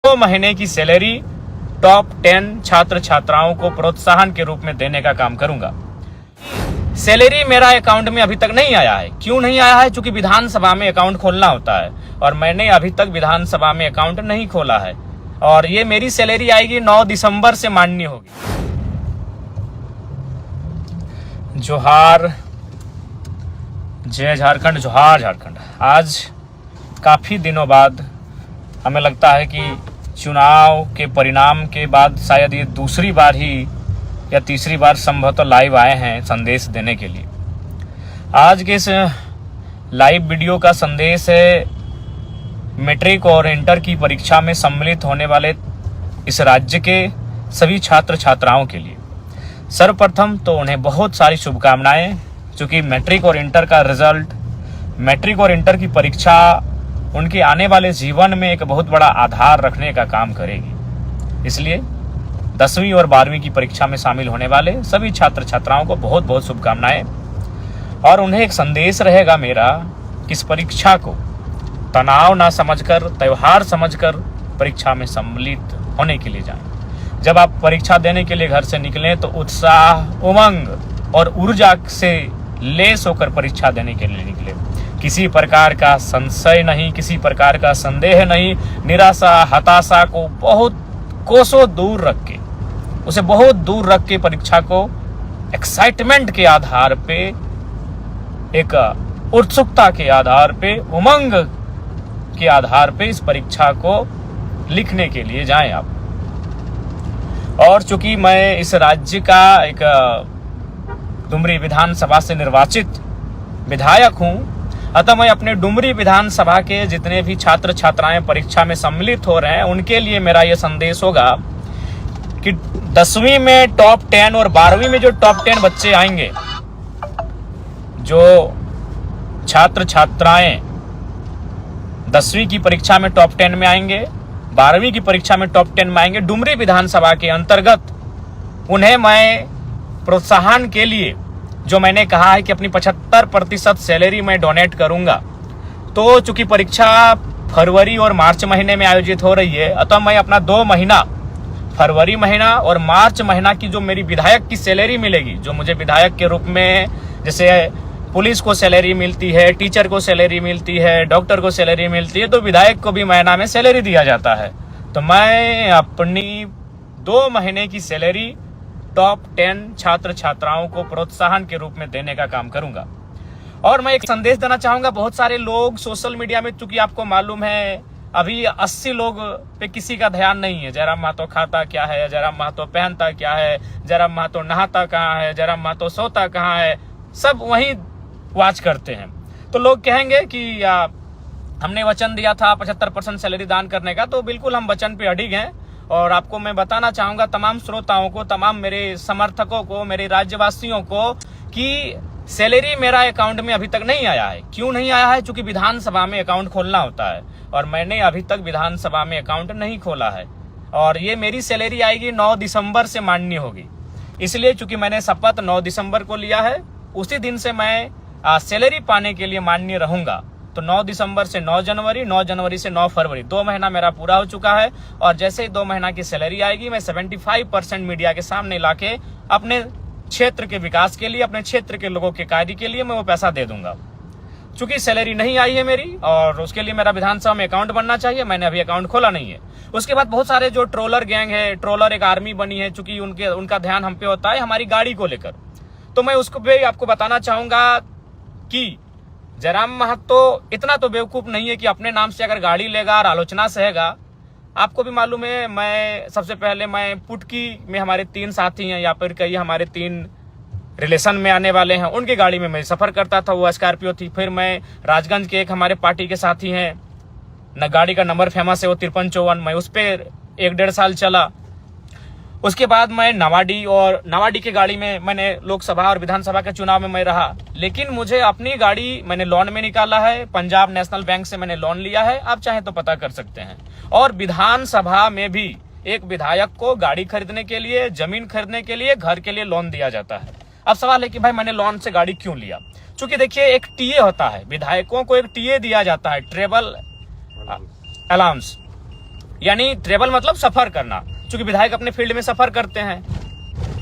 2 महीने की salary top 10 छात्र छात्राओं को प्रोत्साहन के रूप में देने का काम करूंगा। सैलरी मेरा अकाउंट में अभी तक नहीं आया है। क्यों नहीं आया है? क्योंकि विधानसभा में अकाउंट खोलना होता है और मैंने अभी तक विधानसभा में अकाउंट नहीं खोला है। और ये मेरी सैलरी आएगी 9 दिसंबर से मान्य होगी। जोहार, जय झारखंड, जोहार झारखंड। आज काफी दिनों बाद हमें लगता है कि चुनाव के परिणाम के बाद शायद ये दूसरी बार ही या तीसरी बार संभवतः लाइव आए हैं संदेश देने के लिए। आज के इस लाइव वीडियो का संदेश है मैट्रिक और इंटर की परीक्षा में सम्मिलित होने वाले इस राज्य के सभी छात्र छात्राओं के लिए। सर्वप्रथम तो उन्हें बहुत सारी शुभकामनाएं, क्योंकि मैट्रिक और इंटर का रिजल्ट, मैट्रिक और इंटर की परीक्षा उनके आने वाले जीवन में एक बहुत बड़ा आधार रखने का काम करेगी। इसलिए 10वीं और 12वीं की परीक्षा में शामिल होने वाले सभी छात्र छात्राओं को बहुत बहुत शुभकामनाएं। और उन्हें एक संदेश रहेगा मेरा कि इस परीक्षा को तनाव ना समझकर, त्योहार समझकर परीक्षा में सम्मिलित होने के लिए जाएं। जब आप परीक्षा देने के लिए घर से निकलें तो उत्साह, उमंग और ऊर्जा से लेस होकर परीक्षा देने के लिए निकले। किसी प्रकार का संशय नहीं, किसी प्रकार का संदेह नहीं, निराशा, हताशा को बहुत कोसों दूर रख के, उसे बहुत दूर रख के परीक्षा को एक्साइटमेंट के आधार पे, एक उत्सुकता के आधार पे, उमंग के आधार पे इस परीक्षा को लिखने के लिए जाएं आप। और चूंकि मैं इस राज्य का एक डुमरी विधानसभा से निर्वाचित विधायक हूं, अतः मैं अपने डुमरी विधानसभा के जितने भी छात्र छात्राएं परीक्षा में सम्मिलित हो रहे हैं उनके लिए मेरा यह संदेश होगा कि 10वीं में टॉप 10 और 12वीं में जो टॉप 10 बच्चे आएंगे, जो छात्र छात्राएं 10वीं की परीक्षा में टॉप 10 में आएंगे, 12वीं की परीक्षा में टॉप 10 में आएंगे, डुमरी विधानसभा के अंतर्गत उन्हें मैं प्रोत्साहन के लिए, जो मैंने कहा है कि अपनी 75% सैलरी मैं डोनेट करूंगा, तो चूंकि परीक्षा फरवरी और मार्च महीने में आयोजित हो रही है, अतः मैं अपना 2 महीना, फरवरी महीना और मार्च महीना की जो मेरी विधायक की सैलरी मिलेगी, जो मुझे विधायक के रूप में, जैसे पुलिस को सैलरी मिलती है, टीचर को सैलरी मिलती है, डॉक्टर को सैलरी मिलती है, तो विधायक को भी महीना में सैलरी दिया जाता है। तो मैं अपनी 2 महीने की सैलरी टॉप 10 छात्र छात्राओं को प्रोत्साहन के रूप में देने का काम करूंगा। और मैं एक संदेश देना चाहूंगा। बहुत सारे लोग सोशल मीडिया में, चूंकि आपको मालूम है अभी 80 लोग पे किसी का ध्यान नहीं है। जयराम महतो खाता क्या है, जयराम महतो पहनता क्या है, जयराम महतो नहाता कहाँ है, जयराम महतो सोता कहाँ है, सब वही वॉच करते हैं। तो लोग कहेंगे कि हमने वचन दिया था 75% सैलरी दान करने का, तो बिल्कुल हम वचन पे अडिग हैं। और आपको मैं बताना चाहूंगा, तमाम श्रोताओं को, तमाम मेरे समर्थकों को, मेरे राज्यवासियों को, कि सैलरी मेरा अकाउंट में अभी तक नहीं आया है। क्यों नहीं आया है? क्योंकि विधानसभा में अकाउंट खोलना होता है और मैंने अभी तक विधानसभा में अकाउंट नहीं खोला है। और ये मेरी सैलरी आएगी 9 दिसंबर से मान्य होगी। इसलिए चूंकि मैंने शपथ 9 दिसंबर को लिया है, उसी दिन से मैं सैलरी पाने के लिए मान्य रहूंगा। तो 9 दिसंबर से 9 जनवरी, 9 जनवरी से 9 फरवरी, 2 महीना मेरा पूरा हो चुका है। और जैसे ही 2 महीना की सैलरी आएगी, मैं 75% मीडिया के सामने लाके अपने क्षेत्र के विकास के लिए, अपने क्षेत्र के लोगों के कार्य के लिए मैं वो पैसा दे दूंगा। चूंकि सैलरी नहीं आई है मेरी, और उसके लिए मेरा विधानसभा में अकाउंट बनना चाहिए, मैंने अभी अकाउंट खोला नहीं है। उसके बाद बहुत सारे जो ट्रोलर गैंग है, ट्रोलर एक आर्मी बनी है, चूंकि उनका ध्यान हम पे होता है हमारी गाड़ी को लेकर। तो मैं उसको भी आपको बताना चाहूंगा कि जयराम महतो इतना तो बेवकूफ नहीं है कि अपने नाम से अगर गाड़ी लेगा और आलोचना सहेगा। आपको भी मालूम है, मैं सबसे पहले मैं पुटकी में हमारे 3 साथी हैं, या फिर कई हमारे 3 रिलेशन में आने वाले हैं, उनकी गाड़ी में मैं सफर करता था, वो स्कॉर्पियो थी। फिर मैं राजगंज के एक हमारे पार्टी के साथी हैं, न गाड़ी का नंबर फेमस है, वो 5354, मैं उस पर 1-1.5 साल चला। उसके बाद मैं नवाडी की गाड़ी में मैंने लोकसभा और विधानसभा के चुनाव में मैं रहा। लेकिन मुझे अपनी गाड़ी मैंने लोन में निकाला है, पंजाब नेशनल बैंक से मैंने लोन लिया है, आप चाहे तो पता कर सकते हैं। और विधानसभा में भी एक विधायक को गाड़ी खरीदने के लिए, जमीन खरीदने के लिए, घर के लिए लोन दिया जाता है। अब सवाल है कि भाई मैंने लोन से गाड़ी क्यों लिया? चूंकि देखिए, एक टीए होता है, विधायकों को एक टीए दिया जाता है, ट्रेवल अलाउंस। यानी ट्रेवल मतलब सफर करना, क्योंकि विधायक अपने फील्ड में सफर करते हैं,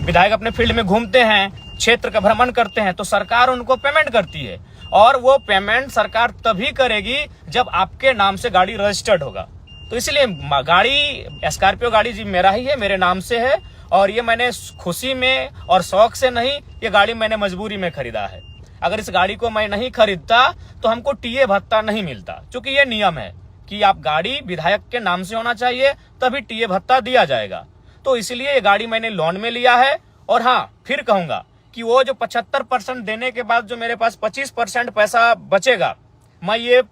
विधायक अपने फील्ड में घूमते हैं, क्षेत्र का भ्रमण करते हैं, तो सरकार उनको पेमेंट करती है। और वो पेमेंट सरकार तभी करेगी जब आपके नाम से गाड़ी रजिस्टर्ड होगा। तो इसलिए गाड़ी, स्कॉर्पियो गाड़ी जी मेरा ही है, मेरे नाम से है, और ये मैंने खुशी में और शौक से नहीं, ये गाड़ी मैंने मजबूरी में खरीदा है। अगर इस गाड़ी को मैं नहीं खरीदता तो हमको टीए भत्ता नहीं मिलता, क्योंकि ये नियम है कि आप गाड़ी विधायक के नाम से होना चाहिए तभी टीए भत्ता दिया जाएगा। तो इसलिए ये गाड़ी मैंने लोन में लिया है। और हाँ, फिर कहूंगा कि वो जो 75% देने के बाद जो मेरे पास 25% पैसा बचेगा, मैं ये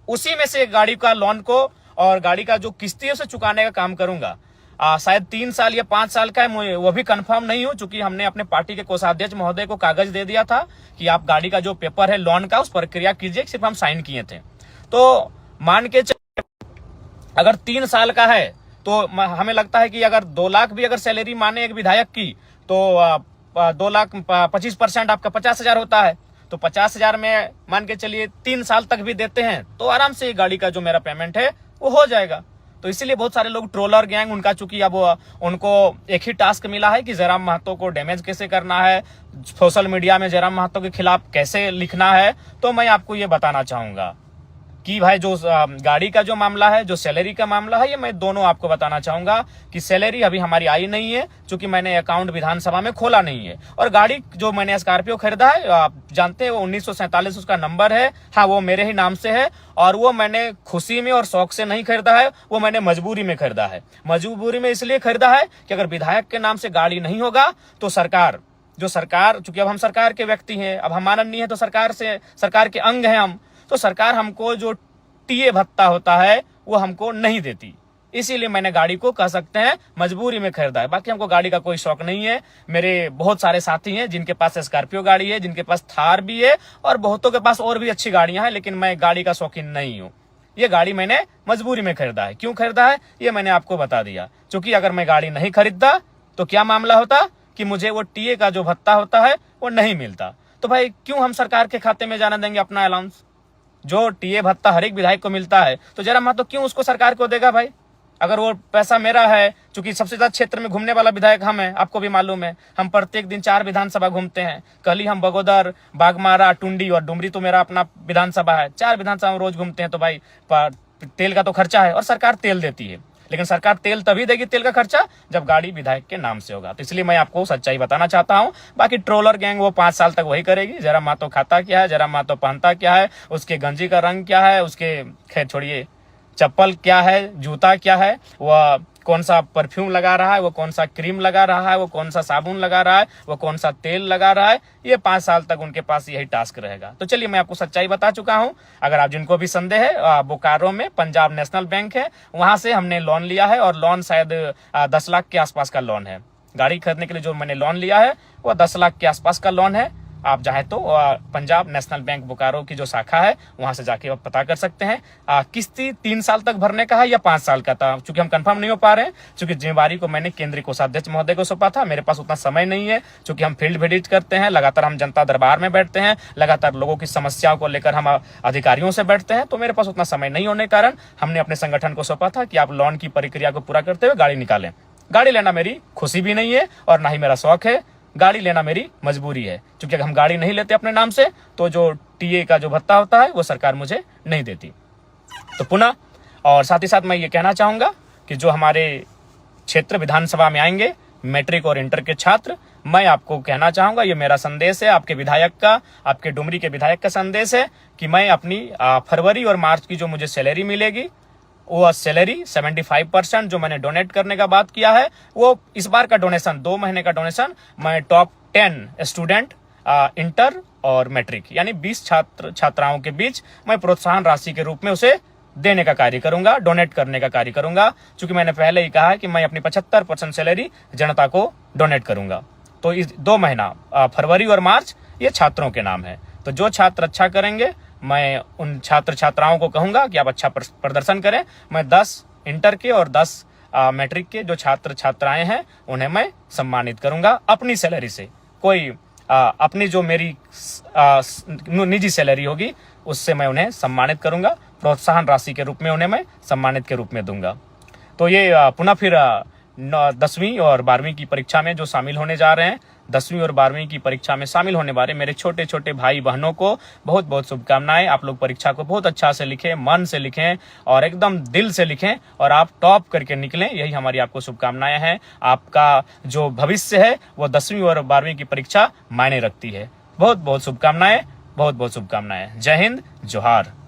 उसी में से गाड़ी का लोन को और गाड़ी का जो किस्ती है उसे चुकाने का काम करूंगा। शायद 3 साल या 5 साल का है, वो भी कंफर्म नहीं हूं, चूंकि हमने अपने पार्टी के कोषाध्यक्ष महोदय को कागज दे दिया था कि आप गाड़ी का जो पेपर है लोन का उस प्रक्रिया कीजिए, सिर्फ हम साइन किए थे। तो मान के अगर 3 साल का है तो हमें लगता है कि अगर 2 लाख भी अगर सैलरी माने एक विधायक की, तो 2 लाख 25% आपका 50,000 होता है। तो 50,000 में मान के चलिए 3 साल तक भी देते हैं तो आराम से गाड़ी का जो मेरा पेमेंट है वो हो जाएगा। तो इसीलिए बहुत सारे लोग ट्रोलर गैंग, उनका चूंकि अब उनको एक ही टास्क मिला है कि जयराम महतो को डैमेज कैसे करना है, सोशल मीडिया में जयराम महतो के खिलाफ कैसे लिखना है। तो मैं आपको ये बताना चाहूंगा कि भाई जो गाड़ी का जो मामला है, जो सैलरी का मामला है, ये मैं दोनों आपको बताना चाहूंगा कि सैलरी अभी हमारी आई नहीं है, क्योंकि मैंने अकाउंट विधानसभा में खोला नहीं है। और गाड़ी जो मैंने स्कॉर्पियो खरीदा है, आप जानते हैं वो 1947 उसका नंबर है। हाँ, वो मेरे ही नाम से है, और वो मैंने खुशी में और शौक से नहीं खरीदा है, वो मैंने मजबूरी में खरीदा है। मजबूरी में इसलिए खरीदा है कि अगर विधायक के नाम से गाड़ी नहीं होगा तो सरकार, चूंकि अब हम सरकार के व्यक्ति हैं, अब हम माननीय है, तो सरकार के अंग हैं हम, तो सरकार हमको जो टीए भत्ता होता है वो हमको नहीं देती। इसीलिए मैंने गाड़ी को कह सकते हैं मजबूरी में खरीदा है। बाकी हमको गाड़ी का कोई शौक नहीं है। मेरे बहुत सारे साथी हैं जिनके पास स्कॉर्पियो गाड़ी है, जिनके पास थार भी है, और बहुतों के पास और भी अच्छी गाड़ियां हैं, लेकिन मैं गाड़ी का शौकीन नहीं हूँ। ये गाड़ी मैंने मजबूरी में खरीदा है। क्यों खरीदा है ये मैंने आपको बता दिया, क्योंकि अगर मैं गाड़ी नहीं खरीदता तो क्या मामला होता कि मुझे वो टीए का जो भत्ता होता है वो नहीं मिलता। तो भाई क्यों हम सरकार के खाते में जाना देंगे अपना अलाउंस? जो टीए भत्ता हर एक विधायक को मिलता है, तो जयराम महतो क्यों उसको सरकार को देगा भाई? अगर वो पैसा मेरा है, क्योंकि सबसे ज्यादा क्षेत्र में घूमने वाला विधायक हम है, आपको भी मालूम है। हम प्रत्येक दिन 4 विधानसभा घूमते हैं। कल ही हम बगोदर, बागमारा, टुंडी और डुमरी तो मेरा अपना विधानसभा है, 4 विधानसभा में रोज घूमते हैं। तो भाई तेल का तो खर्चा है, और सरकार तेल देती है, लेकिन सरकार तेल तभी देगी, तेल का खर्चा, जब गाड़ी विधायक के नाम से होगा। तो इसलिए मैं आपको सच्चाई बताना चाहता हूं। बाकी ट्रोलर गैंग वो 5 साल तक वही करेगी। जयराम महतो खाता क्या है, जयराम महतो पहनता क्या है, उसके गंजी का रंग क्या है, उसके खैर छोड़िए चप्पल क्या है, जूता क्या है, वह कौन सा परफ्यूम लगा रहा है, वो कौन सा क्रीम लगा रहा है, वो कौन सा साबुन लगा रहा है, वो कौन सा तेल लगा रहा है, ये 5 साल तक उनके पास यही टास्क रहेगा। तो चलिए मैं आपको सच्चाई बता चुका हूं। अगर आप जिनको भी संदेह है, बोकारो में पंजाब नेशनल बैंक है, वहां से हमने लोन लिया है, और लोन शायद 10 लाख के आसपास का लोन है। गाड़ी खरीदने के लिए जो मैंने लोन लिया है वो 10 लाख के आसपास का लोन है। आप चाहे तो पंजाब नेशनल बैंक बोकारो की जो शाखा है वहां से जाके आप पता कर सकते हैं। किस्ती 3 साल तक भरने का है या 5 साल का था, चूंकि हम कंफर्म नहीं हो पा रहे हैं, क्योंकि जिम्मेवारी को मैंने केंद्रीय कोषाध्यक्ष महोदय को सौंपा था। मेरे पास उतना समय नहीं है, क्योंकि हम फील्ड विजिट करते हैं, लगातार हम जनता दरबार में बैठते हैं, लगातार लोगों की समस्याओं को लेकर हम अधिकारियों से बैठते हैं। तो मेरे पास उतना समय नहीं होने के कारण हमने अपने संगठन को सौंपा था कि आप लोन की प्रक्रिया को पूरा करते हुए गाड़ी निकालें। गाड़ी लेना मेरी खुशी भी नहीं है और ना ही मेरा शौक है, गाड़ी लेना मेरी मजबूरी है। क्योंकि अगर हम गाड़ी नहीं लेते अपने नाम से तो जो टीए का जो भत्ता होता है वो सरकार मुझे नहीं देती। तो पुनः और साथ ही साथ मैं ये कहना चाहूंगा कि जो हमारे क्षेत्र विधानसभा में आएंगे मैट्रिक और इंटर के छात्र, मैं आपको कहना चाहूंगा, ये मेरा संदेश है आपके विधायक का, आपके डुमरी के विधायक का संदेश है कि मैं अपनी फरवरी और मार्च की जो मुझे सैलरी मिलेगी वो सैलरी 75% जो मैंने डोनेट करने का बात किया है, वो इस बार का डोनेशन 2 महीने का डोनेशन मैं टॉप 10 स्टूडेंट इंटर और मैट्रिक यानी 20 छात्राओं के बीच मैं प्रोत्साहन राशि के रूप में उसे देने का कार्य करूंगा, डोनेट करने का कार्य करूंगा। क्योंकि मैंने पहले ही कहा है कि मैं अपनी 75% सैलरी जनता को डोनेट करूंगा। तो इस 2 महीना फरवरी और मार्च ये छात्रों के नाम है। तो जो छात्र अच्छा करेंगे मैं उन छात्र छात्राओं को कहूंगा कि आप अच्छा प्रदर्शन करें। मैं 10 इंटर के और 10 मैट्रिक के जो छात्र छात्राएं हैं उन्हें मैं सम्मानित करूंगा अपनी सैलरी से। कोई अपनी जो मेरी निजी सैलरी होगी उससे मैं उन्हें सम्मानित करूंगा, प्रोत्साहन राशि के रूप में उन्हें मैं सम्मानित के रूप में दूंगा। तो ये पुनः फिर 10वीं और 12वीं की परीक्षा में जो शामिल होने जा रहे हैं, 10वीं और 12वीं की परीक्षा में शामिल होने वाले मेरे छोटे छोटे भाई बहनों को बहुत बहुत शुभकामनाएं। आप लोग परीक्षा को बहुत अच्छा से लिखें, मन से लिखें और एकदम दिल से लिखें और आप टॉप करके निकलें, यही हमारी आपको शुभकामनाएं हैं। आपका जो भविष्य है वो 10वीं और 12वीं की परीक्षा मायने रखती है। बहुत बहुत शुभकामनाएं, बहुत बहुत शुभकामनाएं। जय हिंद, जोहार।